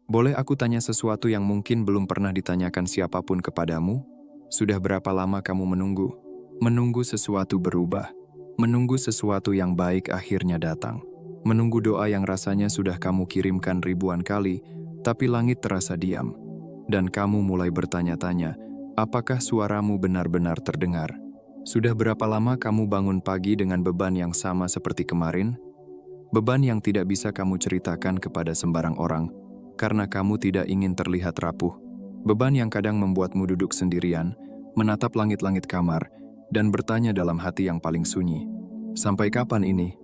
Boleh aku tanya sesuatu yang mungkin belum pernah ditanyakan siapapun kepadamu? Sudah berapa lama kamu menunggu? Menunggu sesuatu berubah. Menunggu sesuatu yang baik akhirnya datang. Menunggu doa yang rasanya sudah kamu kirimkan ribuan kali, tapi langit terasa diam. Dan kamu mulai bertanya-tanya, apakah suaramu benar-benar terdengar? Sudah berapa lama kamu bangun pagi dengan beban yang sama seperti kemarin? Beban yang tidak bisa kamu ceritakan kepada sembarang orang, karena kamu tidak ingin terlihat rapuh. Beban yang kadang membuatmu duduk sendirian, menatap langit-langit kamar, dan bertanya dalam hati yang paling sunyi. Sampai kapan ini?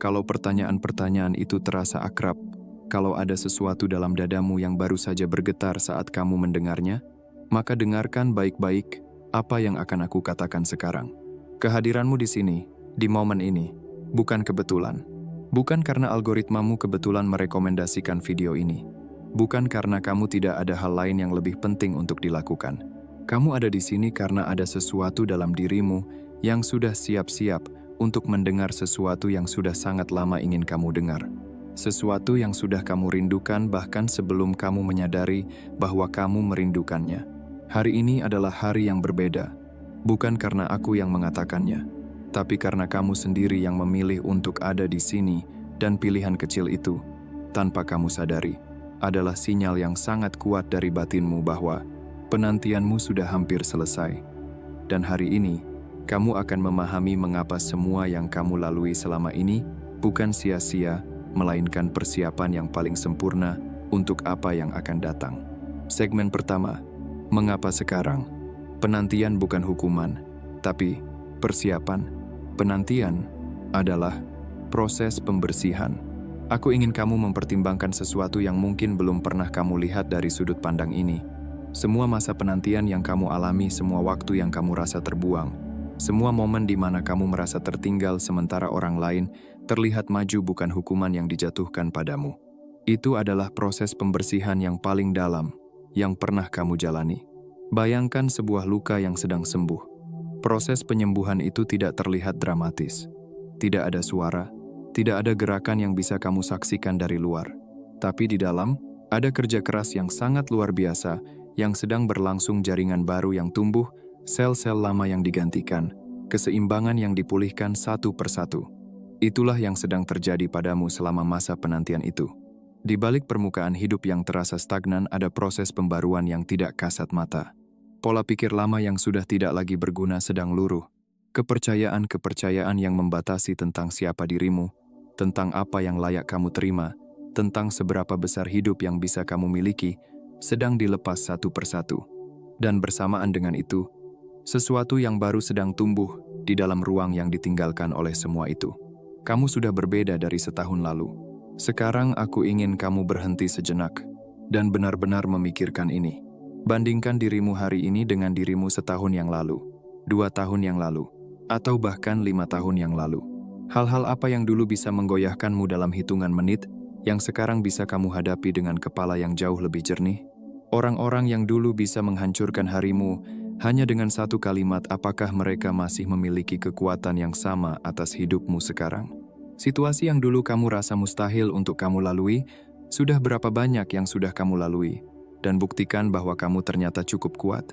Kalau pertanyaan-pertanyaan itu terasa akrab, kalau ada sesuatu dalam dadamu yang baru saja bergetar saat kamu mendengarnya, maka dengarkan baik-baik apa yang akan aku katakan sekarang. Kehadiranmu di sini, di momen ini, bukan kebetulan. Bukan karena algoritmamu kebetulan merekomendasikan video ini. Bukan karena kamu tidak ada hal lain yang lebih penting untuk dilakukan. Kamu ada di sini karena ada sesuatu dalam dirimu yang sudah siap-siap untuk mendengar sesuatu yang sudah sangat lama ingin kamu dengar. Sesuatu yang sudah kamu rindukan bahkan sebelum kamu menyadari bahwa kamu merindukannya. Hari ini adalah hari yang berbeda. Bukan karena aku yang mengatakannya, tapi karena kamu sendiri yang memilih untuk ada di sini, dan pilihan kecil itu, tanpa kamu sadari, adalah sinyal yang sangat kuat dari batinmu bahwa penantianmu sudah hampir selesai. Dan hari ini, kamu akan memahami mengapa semua yang kamu lalui selama ini bukan sia-sia, melainkan persiapan yang paling sempurna untuk apa yang akan datang. Segmen pertama, mengapa sekarang? Penantian bukan hukuman, tapi persiapan. Penantian adalah proses pembersihan. Aku ingin kamu mempertimbangkan sesuatu yang mungkin belum pernah kamu lihat dari sudut pandang ini. Semua masa penantian yang kamu alami, semua waktu yang kamu rasa terbuang, semua momen di mana kamu merasa tertinggal sementara orang lain terlihat maju bukan hukuman yang dijatuhkan padamu. Itu adalah proses pembersihan yang paling dalam yang pernah kamu jalani. Bayangkan sebuah luka yang sedang sembuh. Proses penyembuhan itu tidak terlihat dramatis. Tidak ada suara, tidak ada gerakan yang bisa kamu saksikan dari luar. Tapi di dalam, ada kerja keras yang sangat luar biasa yang sedang berlangsung, jaringan baru yang tumbuh, sel-sel lama yang digantikan, keseimbangan yang dipulihkan satu persatu. Itulah yang sedang terjadi padamu selama masa penantian itu. Di balik permukaan hidup yang terasa stagnan ada proses pembaruan yang tidak kasat mata. Pola pikir lama yang sudah tidak lagi berguna sedang luruh. Kepercayaan-kepercayaan yang membatasi tentang siapa dirimu, tentang apa yang layak kamu terima, tentang seberapa besar hidup yang bisa kamu miliki, sedang dilepas satu persatu. Dan bersamaan dengan itu, sesuatu yang baru sedang tumbuh di dalam ruang yang ditinggalkan oleh semua itu. Kamu sudah berbeda dari setahun lalu. Sekarang aku ingin kamu berhenti sejenak dan benar-benar memikirkan ini. Bandingkan dirimu hari ini dengan dirimu setahun yang lalu, 2 tahun yang lalu, atau bahkan 5 tahun yang lalu. Hal-hal apa yang dulu bisa menggoyahkanmu dalam hitungan menit, yang sekarang bisa kamu hadapi dengan kepala yang jauh lebih jernih? Orang-orang yang dulu bisa menghancurkan harimu hanya dengan satu kalimat, apakah mereka masih memiliki kekuatan yang sama atas hidupmu sekarang? Situasi yang dulu kamu rasa mustahil untuk kamu lalui, sudah berapa banyak yang sudah kamu lalui? Dan buktikan bahwa kamu ternyata cukup kuat.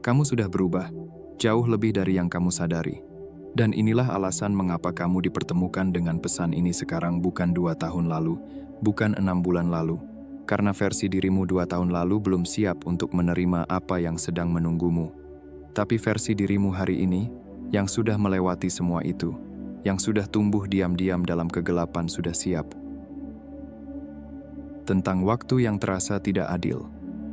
Kamu sudah berubah, jauh lebih dari yang kamu sadari. Dan inilah alasan mengapa kamu dipertemukan dengan pesan ini sekarang, bukan 2 tahun lalu, bukan 6 bulan lalu. Karena versi dirimu 2 tahun lalu belum siap untuk menerima apa yang sedang menunggumu. Tapi versi dirimu hari ini, yang sudah melewati semua itu, yang sudah tumbuh diam-diam dalam kegelapan, sudah siap. Tentang waktu yang terasa tidak adil.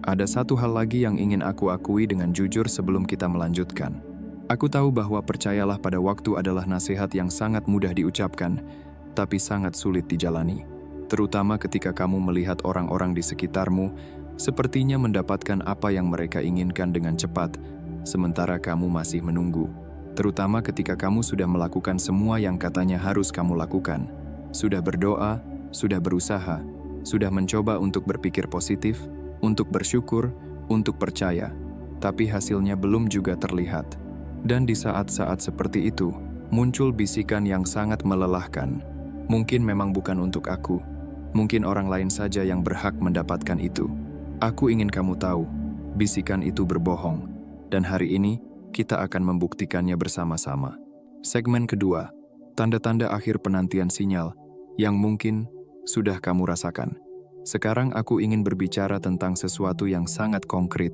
Ada satu hal lagi yang ingin aku akui dengan jujur sebelum kita melanjutkan. Aku tahu bahwa percayalah pada waktu adalah nasihat yang sangat mudah diucapkan, tapi sangat sulit dijalani. Terutama ketika kamu melihat orang-orang di sekitarmu sepertinya mendapatkan apa yang mereka inginkan dengan cepat, sementara kamu masih menunggu. Terutama ketika kamu sudah melakukan semua yang katanya harus kamu lakukan. Sudah berdoa, sudah berusaha, sudah mencoba untuk berpikir positif, untuk bersyukur, untuk percaya, tapi hasilnya belum juga terlihat. Dan di saat-saat seperti itu, muncul bisikan yang sangat melelahkan. Mungkin memang bukan untuk aku. Mungkin orang lain saja yang berhak mendapatkan itu. Aku ingin kamu tahu, bisikan itu berbohong. Dan hari ini, kita akan membuktikannya bersama-sama. Segmen kedua, tanda-tanda akhir penantian sinyal yang mungkin sudah kamu rasakan. Sekarang aku ingin berbicara tentang sesuatu yang sangat konkret.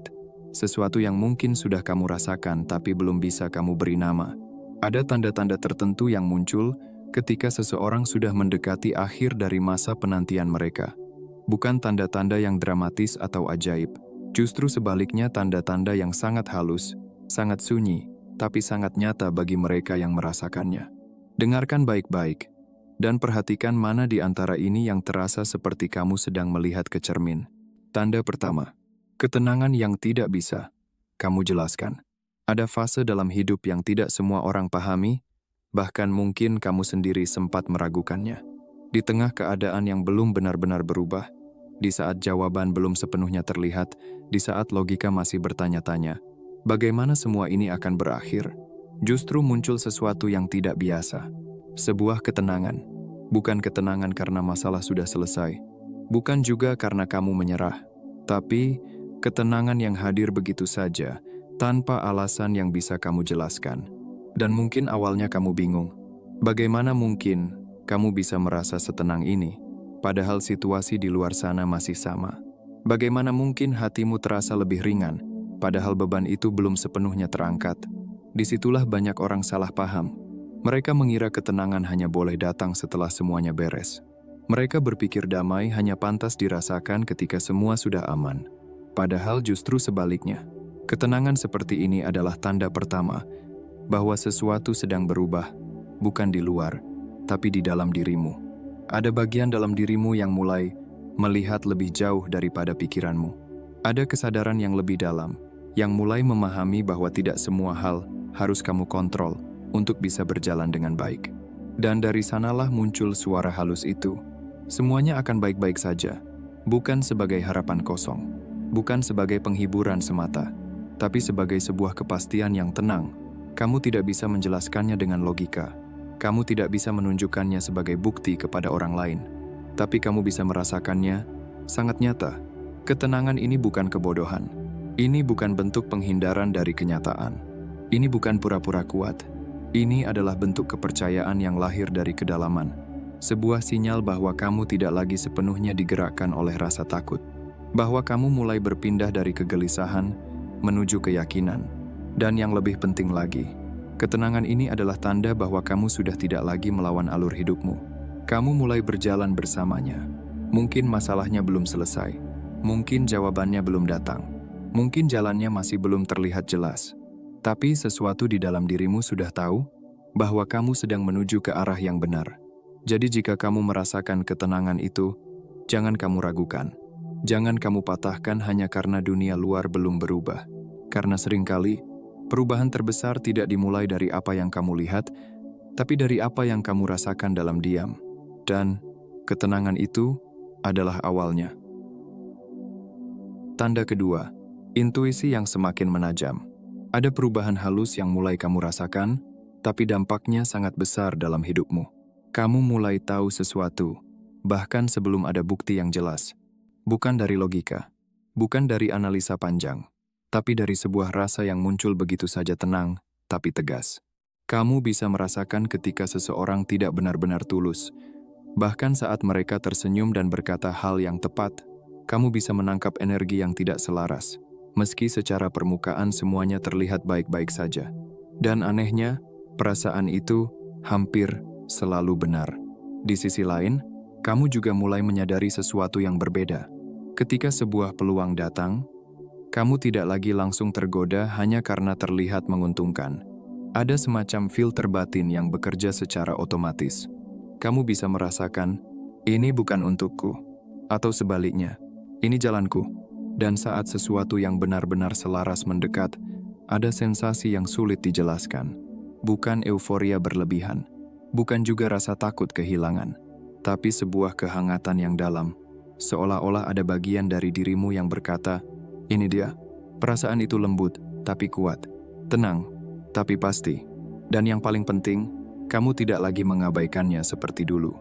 Sesuatu yang mungkin sudah kamu rasakan tapi belum bisa kamu beri nama. Ada tanda-tanda tertentu yang muncul ketika seseorang sudah mendekati akhir dari masa penantian mereka. Bukan tanda-tanda yang dramatis atau ajaib. Justru sebaliknya tanda-tanda yang sangat halus, sangat sunyi, tapi sangat nyata bagi mereka yang merasakannya. Dengarkan baik-baik, dan perhatikan mana di antara ini yang terasa seperti kamu sedang melihat ke cermin. Tanda pertama, ketenangan yang tidak bisa kamu jelaskan. Ada fase dalam hidup yang tidak semua orang pahami, bahkan mungkin kamu sendiri sempat meragukannya. Di tengah keadaan yang belum benar-benar berubah, di saat jawaban belum sepenuhnya terlihat, di saat logika masih bertanya-tanya, bagaimana semua ini akan berakhir? Justru muncul sesuatu yang tidak biasa. Sebuah ketenangan. Bukan ketenangan karena masalah sudah selesai. Bukan juga karena kamu menyerah. Tapi, ketenangan yang hadir begitu saja, tanpa alasan yang bisa kamu jelaskan. Dan mungkin awalnya kamu bingung. Bagaimana mungkin kamu bisa merasa setenang ini, padahal situasi di luar sana masih sama? Bagaimana mungkin hatimu terasa lebih ringan, padahal beban itu belum sepenuhnya terangkat? Disitulah banyak orang salah paham. Mereka mengira ketenangan hanya boleh datang setelah semuanya beres. Mereka berpikir damai hanya pantas dirasakan ketika semua sudah aman. Padahal justru sebaliknya. Ketenangan seperti ini adalah tanda pertama bahwa sesuatu sedang berubah, bukan di luar, tapi di dalam dirimu. Ada bagian dalam dirimu yang mulai melihat lebih jauh daripada pikiranmu. Ada kesadaran yang lebih dalam, yang mulai memahami bahwa tidak semua hal harus kamu kontrol untuk bisa berjalan dengan baik. Dan dari sanalah muncul suara halus itu. Semuanya akan baik-baik saja, bukan sebagai harapan kosong, bukan sebagai penghiburan semata, tapi sebagai sebuah kepastian yang tenang. Kamu tidak bisa menjelaskannya dengan logika. Kamu tidak bisa menunjukkannya sebagai bukti kepada orang lain. Tapi kamu bisa merasakannya sangat nyata. Ketenangan ini bukan kebodohan. Ini bukan bentuk penghindaran dari kenyataan. Ini bukan pura-pura kuat. Ini adalah bentuk kepercayaan yang lahir dari kedalaman. Sebuah sinyal bahwa kamu tidak lagi sepenuhnya digerakkan oleh rasa takut. Bahwa kamu mulai berpindah dari kegelisahan menuju keyakinan. Dan yang lebih penting lagi, ketenangan ini adalah tanda bahwa kamu sudah tidak lagi melawan alur hidupmu. Kamu mulai berjalan bersamanya. Mungkin masalahnya belum selesai. Mungkin jawabannya belum datang. Mungkin jalannya masih belum terlihat jelas. Tapi sesuatu di dalam dirimu sudah tahu bahwa kamu sedang menuju ke arah yang benar. Jadi jika kamu merasakan ketenangan itu, jangan kamu ragukan. Jangan kamu patahkan hanya karena dunia luar belum berubah. Karena seringkali, perubahan terbesar tidak dimulai dari apa yang kamu lihat, tapi dari apa yang kamu rasakan dalam diam. Dan ketenangan itu adalah awalnya. Tanda kedua, intuisi yang semakin menajam. Ada perubahan halus yang mulai kamu rasakan, tapi dampaknya sangat besar dalam hidupmu. Kamu mulai tahu sesuatu, bahkan sebelum ada bukti yang jelas. Bukan dari logika, bukan dari analisa panjang, tapi dari sebuah rasa yang muncul begitu saja tenang, tapi tegas. Kamu bisa merasakan ketika seseorang tidak benar-benar tulus. Bahkan saat mereka tersenyum dan berkata hal yang tepat, kamu bisa menangkap energi yang tidak selaras. Meski secara permukaan semuanya terlihat baik-baik saja. Dan anehnya, perasaan itu hampir selalu benar. Di sisi lain, kamu juga mulai menyadari sesuatu yang berbeda. Ketika sebuah peluang datang, kamu tidak lagi langsung tergoda hanya karena terlihat menguntungkan. Ada semacam filter batin yang bekerja secara otomatis. Kamu bisa merasakan, ini bukan untukku. Atau sebaliknya, ini jalanku. Dan saat sesuatu yang benar-benar selaras mendekat, ada sensasi yang sulit dijelaskan. Bukan euforia berlebihan. Bukan juga rasa takut kehilangan. Tapi sebuah kehangatan yang dalam. Seolah-olah ada bagian dari dirimu yang berkata, ini dia, perasaan itu lembut, tapi kuat. Tenang, tapi pasti. Dan yang paling penting, kamu tidak lagi mengabaikannya seperti dulu.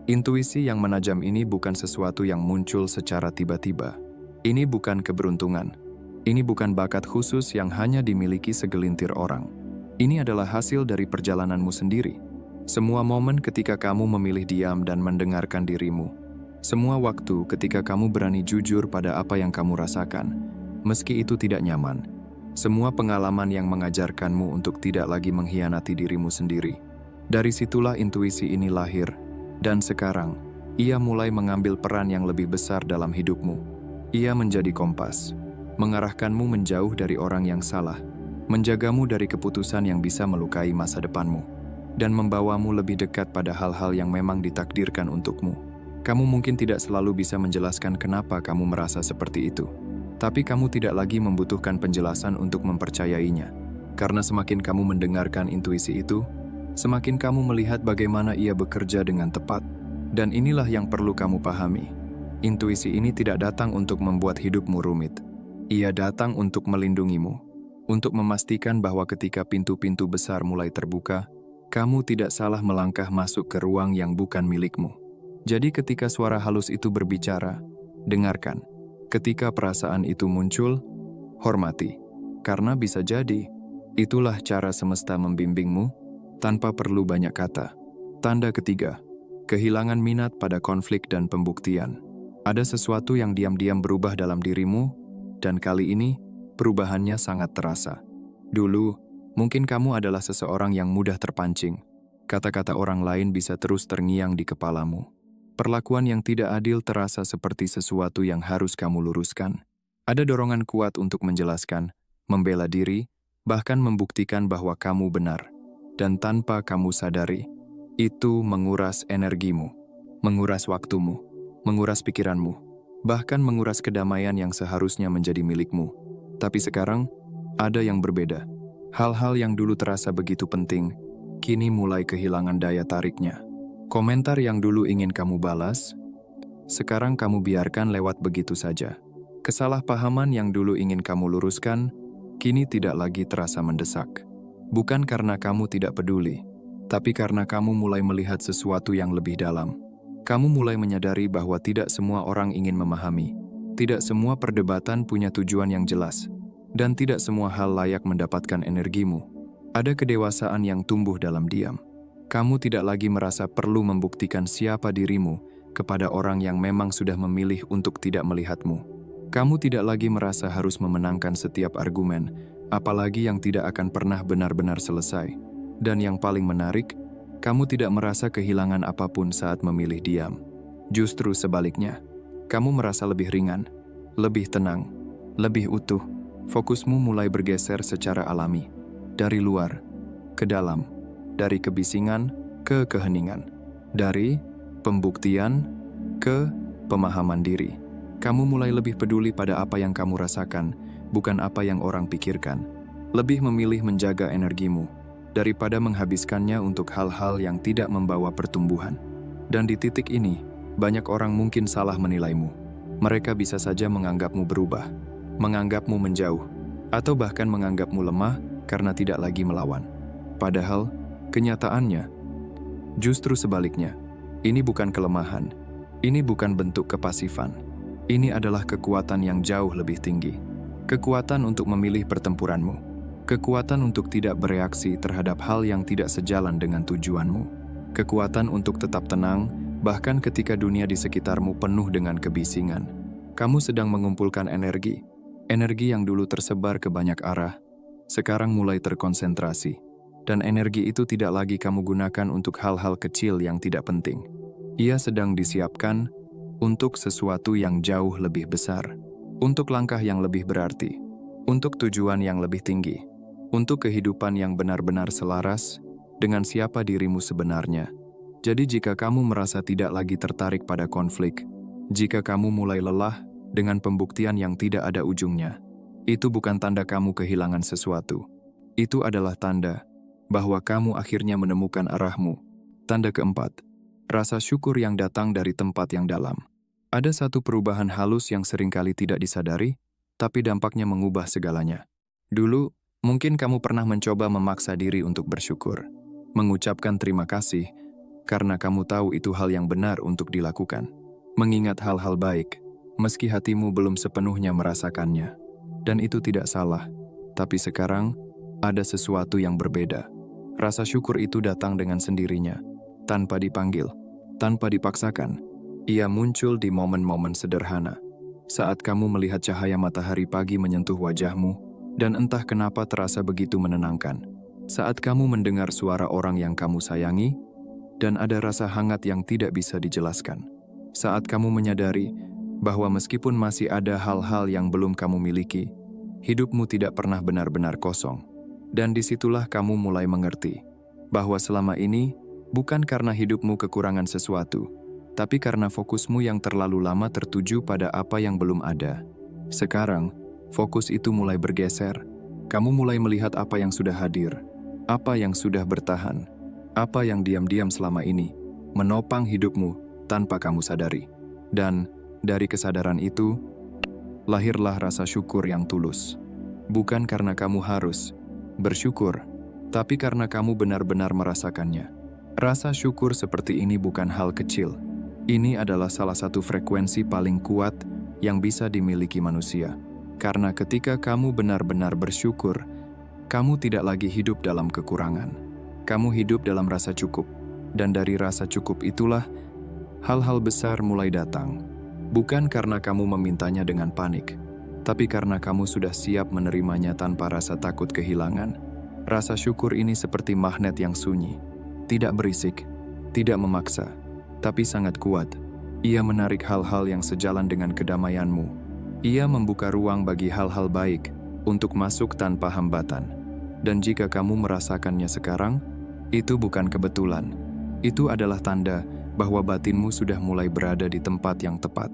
Intuisi yang menajam ini bukan sesuatu yang muncul secara tiba-tiba. Ini bukan keberuntungan. Ini bukan bakat khusus yang hanya dimiliki segelintir orang. Ini adalah hasil dari perjalananmu sendiri. Semua momen ketika kamu memilih diam dan mendengarkan dirimu. Semua waktu ketika kamu berani jujur pada apa yang kamu rasakan, meski itu tidak nyaman. Semua pengalaman yang mengajarkanmu untuk tidak lagi mengkhianati dirimu sendiri. Dari situlah intuisi ini lahir, dan sekarang, ia mulai mengambil peran yang lebih besar dalam hidupmu. Ia menjadi kompas, mengarahkanmu menjauh dari orang yang salah, menjagamu dari keputusan yang bisa melukai masa depanmu, dan membawamu lebih dekat pada hal-hal yang memang ditakdirkan untukmu. Kamu mungkin tidak selalu bisa menjelaskan kenapa kamu merasa seperti itu, tapi kamu tidak lagi membutuhkan penjelasan untuk mempercayainya. Karena semakin kamu mendengarkan intuisi itu, semakin kamu melihat bagaimana ia bekerja dengan tepat. Dan inilah yang perlu kamu pahami. Intuisi ini tidak datang untuk membuat hidupmu rumit. Ia datang untuk melindungimu, untuk memastikan bahwa ketika pintu-pintu besar mulai terbuka, kamu tidak salah melangkah masuk ke ruang yang bukan milikmu. Jadi ketika suara halus itu berbicara, dengarkan. Ketika perasaan itu muncul, hormati. Karena bisa jadi, itulah cara semesta membimbingmu tanpa perlu banyak kata. Tanda ketiga, kehilangan minat pada konflik dan pembuktian. Ada sesuatu yang diam-diam berubah dalam dirimu, dan kali ini perubahannya sangat terasa. Dulu, mungkin kamu adalah seseorang yang mudah terpancing. Kata-kata orang lain bisa terus terngiang di kepalamu. Perlakuan yang tidak adil terasa seperti sesuatu yang harus kamu luruskan. Ada dorongan kuat untuk menjelaskan, membela diri, bahkan membuktikan bahwa kamu benar. Dan tanpa kamu sadari, itu menguras energimu, menguras waktumu, menguras pikiranmu, bahkan menguras kedamaian yang seharusnya menjadi milikmu. Tapi sekarang, ada yang berbeda. Hal-hal yang dulu terasa begitu penting, kini mulai kehilangan daya tariknya. Komentar yang dulu ingin kamu balas, sekarang kamu biarkan lewat begitu saja. Kesalahpahaman yang dulu ingin kamu luruskan, kini tidak lagi terasa mendesak. Bukan karena kamu tidak peduli, tapi karena kamu mulai melihat sesuatu yang lebih dalam. Kamu mulai menyadari bahwa tidak semua orang ingin memahami, tidak semua perdebatan punya tujuan yang jelas, dan tidak semua hal layak mendapatkan energimu. Ada kedewasaan yang tumbuh dalam diam. Kamu tidak lagi merasa perlu membuktikan siapa dirimu kepada orang yang memang sudah memilih untuk tidak melihatmu. Kamu tidak lagi merasa harus memenangkan setiap argumen, apalagi yang tidak akan pernah benar-benar selesai. Dan yang paling menarik, kamu tidak merasa kehilangan apapun saat memilih diam. Justru sebaliknya, kamu merasa lebih ringan, lebih tenang, lebih utuh. Fokusmu mulai bergeser secara alami, dari luar ke dalam, dari kebisingan ke keheningan, dari pembuktian ke pemahaman diri. Kamu mulai lebih peduli pada apa yang kamu rasakan, bukan apa yang orang pikirkan. Lebih memilih menjaga energimu, daripada menghabiskannya untuk hal-hal yang tidak membawa pertumbuhan. Dan di titik ini, banyak orang mungkin salah menilaimu. Mereka bisa saja menganggapmu berubah, menganggapmu menjauh, atau bahkan menganggapmu lemah karena tidak lagi melawan. Padahal, kenyataannya, justru sebaliknya. Ini bukan kelemahan, ini bukan bentuk kepasifan. Ini adalah kekuatan yang jauh lebih tinggi. Kekuatan untuk memilih pertempuranmu. Kekuatan untuk tidak bereaksi terhadap hal yang tidak sejalan dengan tujuanmu. Kekuatan untuk tetap tenang, bahkan ketika dunia di sekitarmu penuh dengan kebisingan. Kamu sedang mengumpulkan energi. Energi yang dulu tersebar ke banyak arah, sekarang mulai terkonsentrasi. Dan energi itu tidak lagi kamu gunakan untuk hal-hal kecil yang tidak penting. Ia sedang disiapkan untuk sesuatu yang jauh lebih besar, untuk langkah yang lebih berarti, untuk tujuan yang lebih tinggi, untuk kehidupan yang benar-benar selaras dengan siapa dirimu sebenarnya. Jadi jika kamu merasa tidak lagi tertarik pada konflik, jika kamu mulai lelah dengan pembuktian yang tidak ada ujungnya, itu bukan tanda kamu kehilangan sesuatu. Itu adalah tanda bahwa kamu akhirnya menemukan arahmu. Tanda keempat, rasa syukur yang datang dari tempat yang dalam. Ada satu perubahan halus yang seringkali tidak disadari, tapi dampaknya mengubah segalanya. Dulu, mungkin kamu pernah mencoba memaksa diri untuk bersyukur, mengucapkan terima kasih, karena kamu tahu itu hal yang benar untuk dilakukan. Mengingat hal-hal baik, meski hatimu belum sepenuhnya merasakannya. Dan itu tidak salah. Tapi sekarang, ada sesuatu yang berbeda. Rasa syukur itu datang dengan sendirinya, tanpa dipanggil, tanpa dipaksakan. Ia muncul di momen-momen sederhana. Saat kamu melihat cahaya matahari pagi menyentuh wajahmu, dan entah kenapa terasa begitu menenangkan. Saat kamu mendengar suara orang yang kamu sayangi, dan ada rasa hangat yang tidak bisa dijelaskan. Saat kamu menyadari bahwa meskipun masih ada hal-hal yang belum kamu miliki, hidupmu tidak pernah benar-benar kosong. Dan disitulah kamu mulai mengerti bahwa selama ini bukan karena hidupmu kekurangan sesuatu, tapi karena fokusmu yang terlalu lama tertuju pada apa yang belum ada. Sekarang, fokus itu mulai bergeser. Kamu mulai melihat apa yang sudah hadir, apa yang sudah bertahan, apa yang diam-diam selama ini menopang hidupmu tanpa kamu sadari. Dan dari kesadaran itu, lahirlah rasa syukur yang tulus. Bukan karena kamu harus bersyukur, tapi karena kamu benar-benar merasakannya. Rasa syukur seperti ini bukan hal kecil. Ini adalah salah satu frekuensi paling kuat yang bisa dimiliki manusia. Karena ketika kamu benar-benar bersyukur, kamu tidak lagi hidup dalam kekurangan. Kamu hidup dalam rasa cukup. Dan dari rasa cukup itulah, hal-hal besar mulai datang. Bukan karena kamu memintanya dengan panik, tapi karena kamu sudah siap menerimanya tanpa rasa takut kehilangan. Rasa syukur ini seperti magnet yang sunyi. Tidak berisik, tidak memaksa, tapi sangat kuat. Ia menarik hal-hal yang sejalan dengan kedamaianmu. Ia membuka ruang bagi hal-hal baik untuk masuk tanpa hambatan. Dan jika kamu merasakannya sekarang, itu bukan kebetulan. Itu adalah tanda bahwa batinmu sudah mulai berada di tempat yang tepat.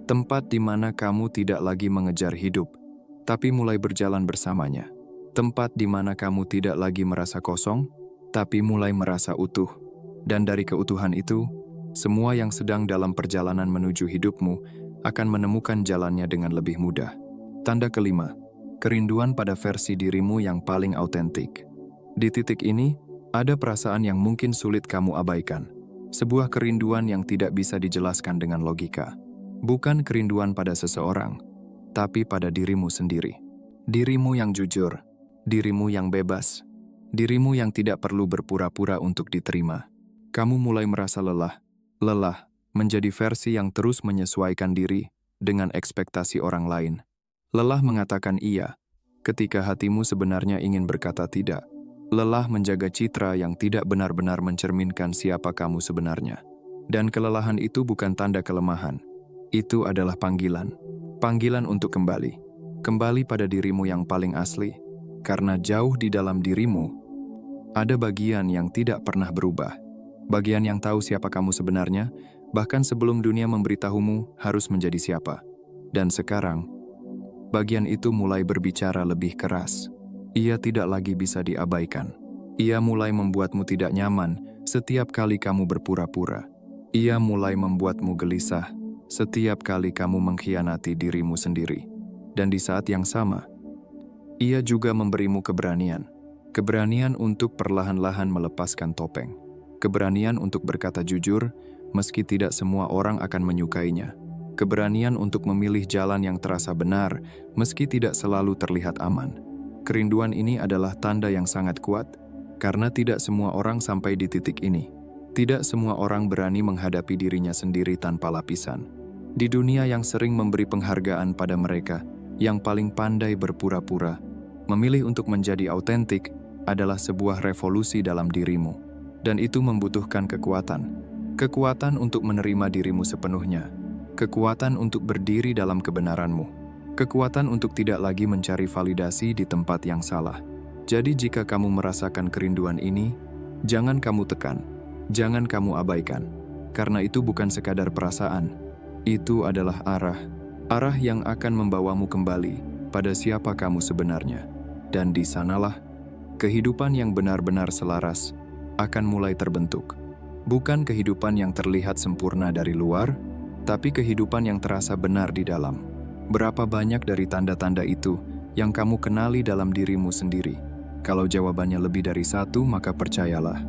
Tempat di mana kamu tidak lagi mengejar hidup, tapi mulai berjalan bersamanya. Tempat di mana kamu tidak lagi merasa kosong, tapi mulai merasa utuh. Dan dari keutuhan itu, semua yang sedang dalam perjalanan menuju hidupmu akan menemukan jalannya dengan lebih mudah. Tanda kelima, kerinduan pada versi dirimu yang paling autentik. Di titik ini, ada perasaan yang mungkin sulit kamu abaikan. Sebuah kerinduan yang tidak bisa dijelaskan dengan logika. Bukan kerinduan pada seseorang, tapi pada dirimu sendiri. Dirimu yang jujur, dirimu yang bebas, dirimu yang tidak perlu berpura-pura untuk diterima. Kamu mulai merasa lelah menjadi versi yang terus menyesuaikan diri dengan ekspektasi orang lain. Lelah mengatakan iya, ketika hatimu sebenarnya ingin berkata tidak. Lelah menjaga citra yang tidak benar-benar mencerminkan siapa kamu sebenarnya. Dan kelelahan itu bukan tanda kelemahan. Itu adalah panggilan. Panggilan untuk kembali. Kembali pada dirimu yang paling asli. Karena jauh di dalam dirimu, ada bagian yang tidak pernah berubah. Bagian yang tahu siapa kamu sebenarnya, bahkan sebelum dunia memberitahumu harus menjadi siapa. Dan sekarang, bagian itu mulai berbicara lebih keras. Ia tidak lagi bisa diabaikan. Ia mulai membuatmu tidak nyaman setiap kali kamu berpura-pura. Ia mulai membuatmu gelisah setiap kali kamu mengkhianati dirimu sendiri. Dan di saat yang sama, ia juga memberimu keberanian. Keberanian untuk perlahan-lahan melepaskan topeng. Keberanian untuk berkata jujur, meski tidak semua orang akan menyukainya. Keberanian untuk memilih jalan yang terasa benar, meski tidak selalu terlihat aman. Kerinduan ini adalah tanda yang sangat kuat, karena tidak semua orang sampai di titik ini. Tidak semua orang berani menghadapi dirinya sendiri tanpa lapisan. Di dunia yang sering memberi penghargaan pada mereka, yang paling pandai berpura-pura, memilih untuk menjadi autentik adalah sebuah revolusi dalam dirimu. Dan itu membutuhkan kekuatan. Kekuatan untuk menerima dirimu sepenuhnya. Kekuatan untuk berdiri dalam kebenaranmu. Kekuatan untuk tidak lagi mencari validasi di tempat yang salah. Jadi jika kamu merasakan kerinduan ini, jangan kamu tekan, jangan kamu abaikan. Karena itu bukan sekadar perasaan. Itu adalah arah yang akan membawamu kembali pada siapa kamu sebenarnya. Dan di sanalah, kehidupan yang benar-benar selaras akan mulai terbentuk. Bukan kehidupan yang terlihat sempurna dari luar, tapi kehidupan yang terasa benar di dalam. Berapa banyak dari tanda-tanda itu yang kamu kenali dalam dirimu sendiri? Kalau jawabannya lebih dari satu, maka percayalah,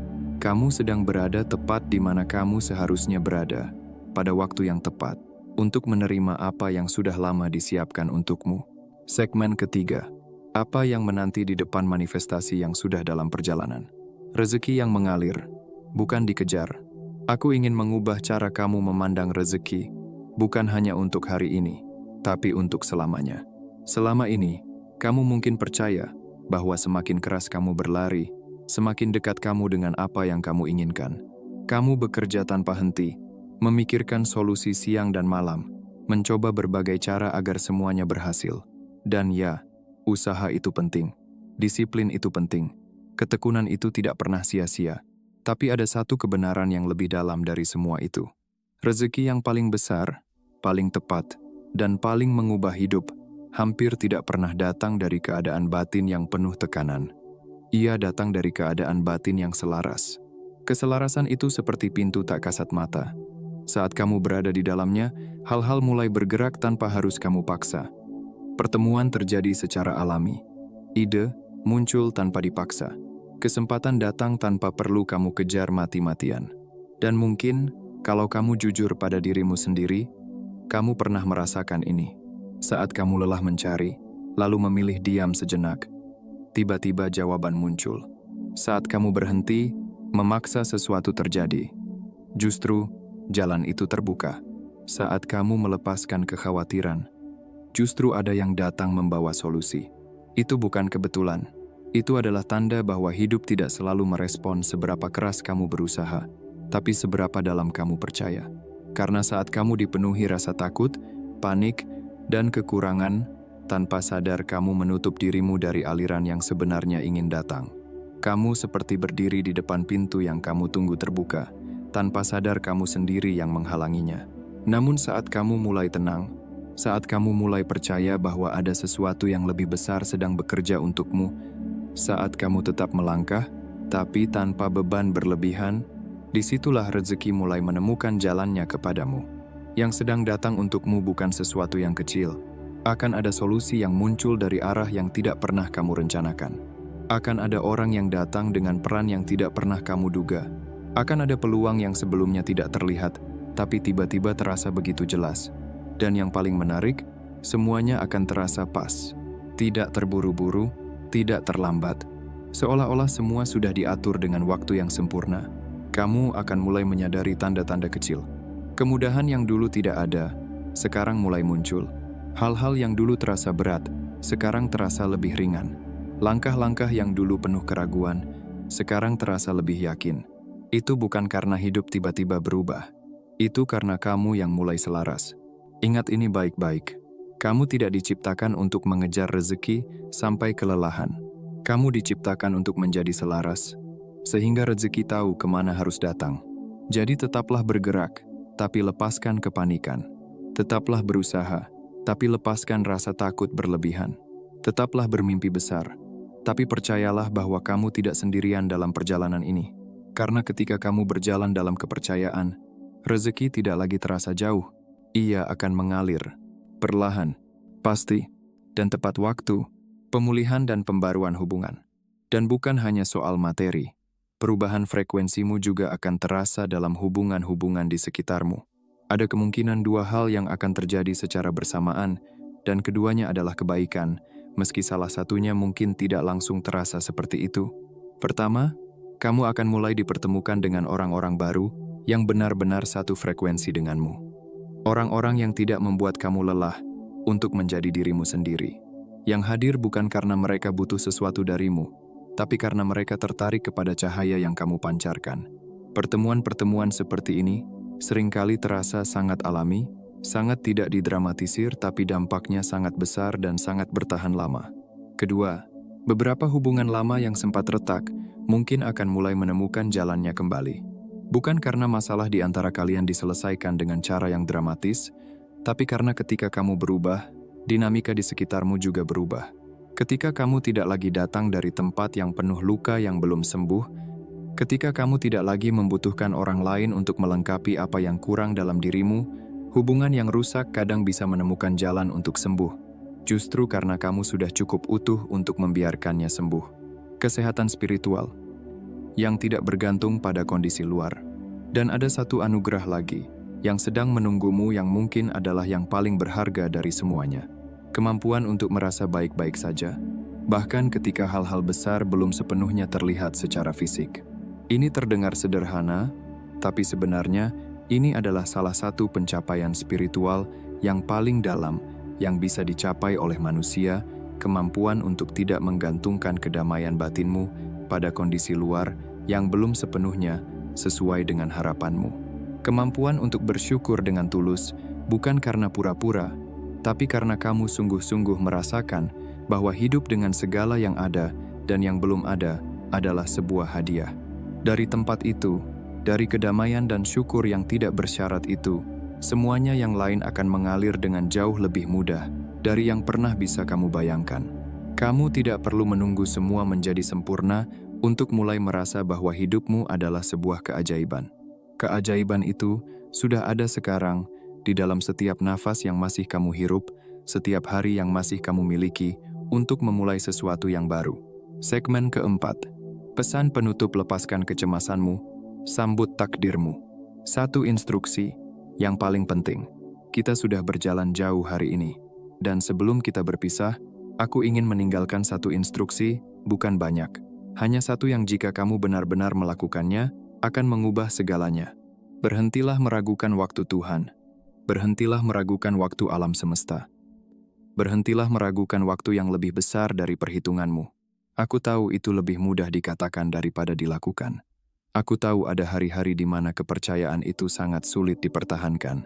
Kamu sedang berada tepat di mana kamu seharusnya berada, pada waktu yang tepat, untuk menerima apa yang sudah lama disiapkan untukmu. Segmen ketiga, apa yang menanti di depan manifestasi yang sudah dalam perjalanan. Rezeki yang mengalir, bukan dikejar. Aku ingin mengubah cara kamu memandang rezeki, bukan hanya untuk hari ini, tapi untuk selamanya. Selama ini, kamu mungkin percaya bahwa semakin keras kamu berlari, semakin dekat kamu dengan apa yang kamu inginkan. Kamu bekerja tanpa henti, memikirkan solusi siang dan malam, mencoba berbagai cara agar semuanya berhasil. Dan ya, usaha itu penting, disiplin itu penting, ketekunan itu tidak pernah sia-sia. Tapi ada satu kebenaran yang lebih dalam dari semua itu. Rezeki yang paling besar, paling tepat, dan paling mengubah hidup, hampir tidak pernah datang dari keadaan batin yang penuh tekanan. Ia datang dari keadaan batin yang selaras. Keselarasan itu seperti pintu tak kasat mata. Saat kamu berada di dalamnya, hal-hal mulai bergerak tanpa harus kamu paksa. Pertemuan terjadi secara alami. Ide muncul tanpa dipaksa. Kesempatan datang tanpa perlu kamu kejar mati-matian. Dan mungkin, kalau kamu jujur pada dirimu sendiri, kamu pernah merasakan ini. Saat kamu lelah mencari, lalu memilih diam sejenak, tiba-tiba jawaban muncul. Saat kamu berhenti, memaksa sesuatu terjadi. Justru, jalan itu terbuka. Saat kamu melepaskan kekhawatiran, justru ada yang datang membawa solusi. Itu bukan kebetulan. Itu adalah tanda bahwa hidup tidak selalu merespon seberapa keras kamu berusaha, tapi seberapa dalam kamu percaya. Karena saat kamu dipenuhi rasa takut, panik, dan kekurangan, tanpa sadar kamu menutup dirimu dari aliran yang sebenarnya ingin datang. Kamu seperti berdiri di depan pintu yang kamu tunggu terbuka, tanpa sadar kamu sendiri yang menghalanginya. Namun saat kamu mulai tenang, saat kamu mulai percaya bahwa ada sesuatu yang lebih besar sedang bekerja untukmu, saat kamu tetap melangkah, tapi tanpa beban berlebihan, disitulah rezeki mulai menemukan jalannya kepadamu. Yang sedang datang untukmu bukan sesuatu yang kecil. Akan ada solusi yang muncul dari arah yang tidak pernah kamu rencanakan. Akan ada orang yang datang dengan peran yang tidak pernah kamu duga. Akan ada peluang yang sebelumnya tidak terlihat, tapi tiba-tiba terasa begitu jelas. Dan yang paling menarik, semuanya akan terasa pas. Tidak terburu-buru, tidak terlambat. Seolah-olah semua sudah diatur dengan waktu yang sempurna. Kamu akan mulai menyadari tanda-tanda kecil. Kemudahan yang dulu tidak ada, sekarang mulai muncul. Hal-hal yang dulu terasa berat, sekarang terasa lebih ringan. Langkah-langkah yang dulu penuh keraguan, sekarang terasa lebih yakin. Itu bukan karena hidup tiba-tiba berubah. Itu karena kamu yang mulai selaras. Ingat ini baik-baik. Kamu tidak diciptakan untuk mengejar rezeki sampai kelelahan. Kamu diciptakan untuk menjadi selaras, sehingga rezeki tahu kemana harus datang. Jadi tetaplah bergerak, tapi lepaskan kepanikan. Tetaplah berusaha, tapi lepaskan rasa takut berlebihan. Tetaplah bermimpi besar, tapi percayalah bahwa kamu tidak sendirian dalam perjalanan ini. Karena ketika kamu berjalan dalam kepercayaan, rezeki tidak lagi terasa jauh. Ia akan mengalir, perlahan, pasti, dan tepat waktu, pemulihan dan pembaruan hubungan. Dan bukan hanya soal materi, perubahan frekuensimu juga akan terasa dalam hubungan-hubungan di sekitarmu. Ada kemungkinan dua hal yang akan terjadi secara bersamaan, dan keduanya adalah kebaikan, meski salah satunya mungkin tidak langsung terasa seperti itu. Pertama, kamu akan mulai dipertemukan dengan orang-orang baru yang benar-benar satu frekuensi denganmu. Orang-orang yang tidak membuat kamu lelah untuk menjadi dirimu sendiri. Yang hadir bukan karena mereka butuh sesuatu darimu, tapi karena mereka tertarik kepada cahaya yang kamu pancarkan. Pertemuan-pertemuan seperti ini seringkali terasa sangat alami, sangat tidak didramatisir, tapi dampaknya sangat besar dan sangat bertahan lama. Kedua, beberapa hubungan lama yang sempat retak mungkin akan mulai menemukan jalannya kembali. Bukan karena masalah di antara kalian diselesaikan dengan cara yang dramatis, tapi karena ketika kamu berubah, dinamika di sekitarmu juga berubah. Ketika kamu tidak lagi datang dari tempat yang penuh luka yang belum sembuh, ketika kamu tidak lagi membutuhkan orang lain untuk melengkapi apa yang kurang dalam dirimu, hubungan yang rusak kadang bisa menemukan jalan untuk sembuh, justru karena kamu sudah cukup utuh untuk membiarkannya sembuh. Kesehatan spiritual. yang tidak bergantung pada kondisi luar. Dan ada satu anugerah lagi yang sedang menunggumu yang mungkin adalah yang paling berharga dari semuanya. Kemampuan untuk merasa baik-baik saja, bahkan ketika hal-hal besar belum sepenuhnya terlihat secara fisik. Ini terdengar sederhana, tapi sebenarnya ini adalah salah satu pencapaian spiritual yang paling dalam yang bisa dicapai oleh manusia, kemampuan untuk tidak menggantungkan kedamaian batinmu pada kondisi luar yang belum sepenuhnya sesuai dengan harapanmu. Kemampuan untuk bersyukur dengan tulus, bukan karena pura-pura, tapi karena kamu sungguh-sungguh merasakan bahwa hidup dengan segala yang ada dan yang belum ada adalah sebuah hadiah. Dari tempat itu, dari kedamaian dan syukur yang tidak bersyarat itu, semuanya yang lain akan mengalir dengan jauh lebih mudah dari yang pernah bisa kamu bayangkan. Kamu tidak perlu menunggu semua menjadi sempurna untuk mulai merasa bahwa hidupmu adalah sebuah keajaiban. Keajaiban itu sudah ada sekarang di dalam setiap nafas yang masih kamu hirup, setiap hari yang masih kamu miliki untuk memulai sesuatu yang baru. Segmen keempat. Pesan penutup: lepaskan kecemasanmu, sambut takdirmu. Satu instruksi yang paling penting. Kita sudah berjalan jauh hari ini. Dan sebelum kita berpisah, aku ingin meninggalkan satu instruksi, bukan banyak. Hanya satu yang jika kamu benar-benar melakukannya, akan mengubah segalanya. Berhentilah meragukan waktu Tuhan. Berhentilah meragukan waktu alam semesta. Berhentilah meragukan waktu yang lebih besar dari perhitunganmu. Aku tahu itu lebih mudah dikatakan daripada dilakukan. Aku tahu ada hari-hari di mana kepercayaan itu sangat sulit dipertahankan.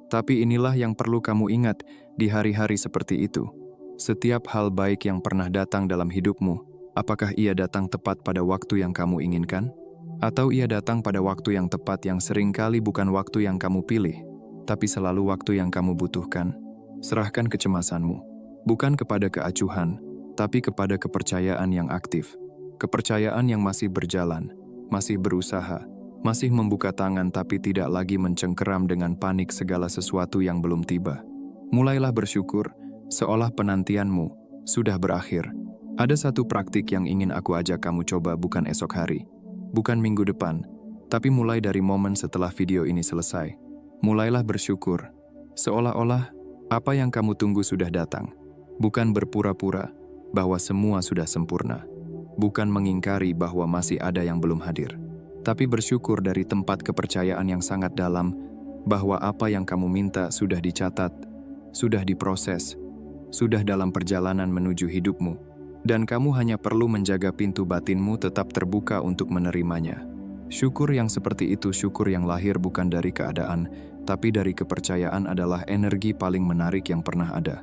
Tapi inilah yang perlu kamu ingat di hari-hari seperti itu. Setiap hal baik yang pernah datang dalam hidupmu, apakah ia datang tepat pada waktu yang kamu inginkan? Atau ia datang pada waktu yang tepat yang seringkali bukan waktu yang kamu pilih, tapi selalu waktu yang kamu butuhkan? Serahkan kecemasanmu, bukan kepada keacuhan, tapi kepada kepercayaan yang aktif. Kepercayaan yang masih berjalan, masih berusaha, masih membuka tangan tapi tidak lagi mencengkeram dengan panik segala sesuatu yang belum tiba. Mulailah bersyukur, seolah penantianmu sudah berakhir. Ada satu praktik yang ingin aku ajak kamu coba, bukan esok hari, bukan minggu depan, tapi mulai dari momen setelah video ini selesai. Mulailah bersyukur, seolah-olah apa yang kamu tunggu sudah datang. Bukan berpura-pura bahwa semua sudah sempurna. Bukan mengingkari bahwa masih ada yang belum hadir. Tapi bersyukur dari tempat kepercayaan yang sangat dalam bahwa apa yang kamu minta sudah dicatat, sudah diproses, sudah dalam perjalanan menuju hidupmu. Dan kamu hanya perlu menjaga pintu batinmu tetap terbuka untuk menerimanya. Syukur yang seperti itu, syukur yang lahir bukan dari keadaan, tapi dari kepercayaan, adalah energi paling menarik yang pernah ada.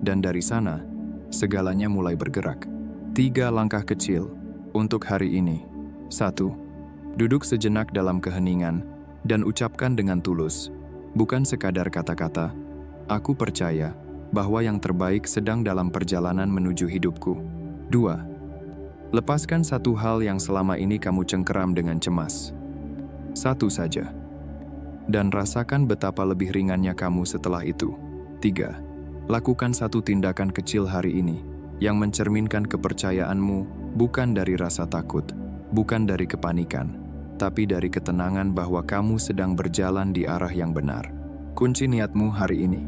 Dan dari sana, segalanya mulai bergerak. 3 langkah kecil untuk hari ini. 1. Duduk sejenak dalam keheningan dan ucapkan dengan tulus, bukan sekadar kata-kata, "Aku percaya bahwa yang terbaik sedang dalam perjalanan menuju hidupku." 2. Lepaskan satu hal yang selama ini kamu cengkeram dengan cemas. Satu saja. Dan rasakan betapa lebih ringannya kamu setelah itu. 3. Lakukan satu tindakan kecil hari ini yang mencerminkan kepercayaanmu, bukan dari rasa takut, bukan dari kepanikan, tapi dari ketenangan bahwa kamu sedang berjalan di arah yang benar. Kunci niatmu hari ini.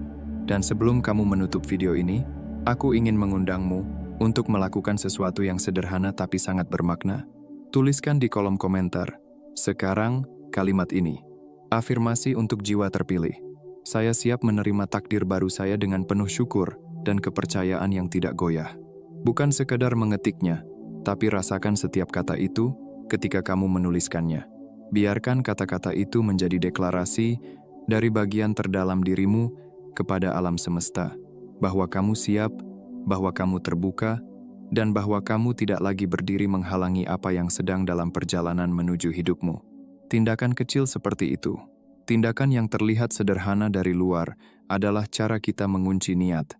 Dan sebelum kamu menutup video ini, aku ingin mengundangmu untuk melakukan sesuatu yang sederhana tapi sangat bermakna. Tuliskan di kolom komentar sekarang kalimat ini. Afirmasi untuk jiwa terpilih. Saya siap menerima takdir baru saya dengan penuh syukur dan kepercayaan yang tidak goyah. Bukan sekadar mengetiknya, tapi rasakan setiap kata itu ketika kamu menuliskannya. Biarkan kata-kata itu menjadi deklarasi dari bagian terdalam dirimu kepada alam semesta, bahwa kamu siap, bahwa kamu terbuka, dan bahwa kamu tidak lagi berdiri menghalangi apa yang sedang dalam perjalanan menuju hidupmu. Tindakan kecil seperti itu, tindakan yang terlihat sederhana dari luar, adalah cara kita mengunci niat.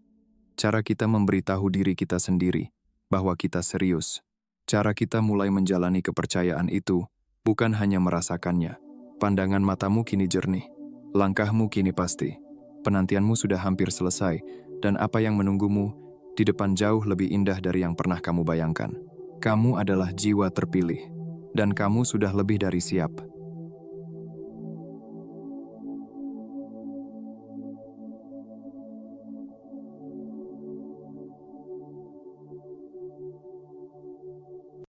Cara kita memberitahu diri kita sendiri bahwa kita serius. Cara kita mulai menjalani kepercayaan itu, bukan hanya merasakannya. Pandangan matamu kini jernih. Langkahmu kini pasti. Penantianmu sudah hampir selesai, dan apa yang menunggumu di depan jauh lebih indah dari yang pernah kamu bayangkan. Kamu adalah jiwa terpilih. dan kamu sudah lebih dari siap.